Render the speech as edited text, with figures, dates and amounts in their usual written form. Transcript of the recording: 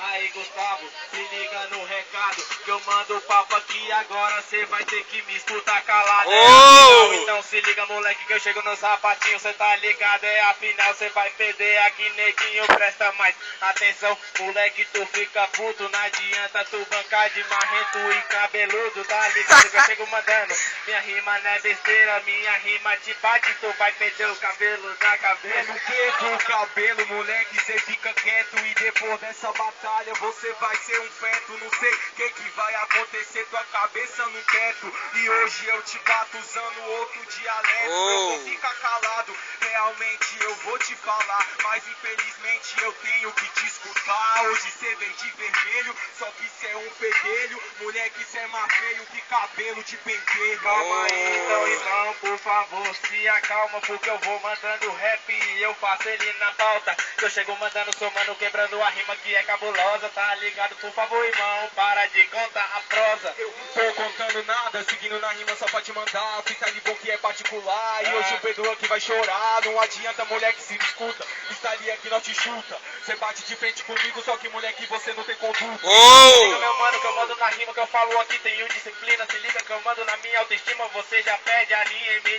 Aí Gustavo, se liga no recado que eu mando o papo aqui, agora cê vai ter que me escutar calado. É a final, então se liga moleque que eu chego no sapatinho, cê tá ligado, é a final, cê vai perder aqui neguinho, presta mais atenção, moleque tu fica puto, não adianta tu bancar de marrento e cabeludo, tá ligado que eu chego mandando, minha rima não é besteira, minha rima te bate, tu vai perder o cabelo da cabeça. No que o cabelo, moleque, cê fica quieto e depois dessa batalha você vai ser um feto. Não sei o que vai acontecer, tua cabeça no teto. E hoje eu te bato usando outro dialeto. Eu vou ficar calado, realmente eu vou te falar, mas infelizmente eu tenho que te escutar. Hoje cê vem de vermelho, só que cê é um fedelho. Moleque, cê é mais feio que cabelo de pentelho. Calma aí, então irmão, por favor, se acalma, porque eu vou mandando rap e eu faço ele na pauta. Eu chego mandando, somando, quebrando a rima que é cabulosa, tá ligado? Por favor, irmão, para de contar a prosa. Eu não tô contando nada, seguindo na rima só pra te mandar. Fica ali bom que é particular. E hoje o Pedro aqui vai chorar. Não adianta, moleque, se escuta. Está ali aqui, não te chuta. Cê bate de frente comigo, só que moleque, você não tem conduta. Se liga, meu mano, que eu mando na rima que eu falo aqui, tenho disciplina. Se liga que eu mando na minha autoestima, você já perde a linha em mim.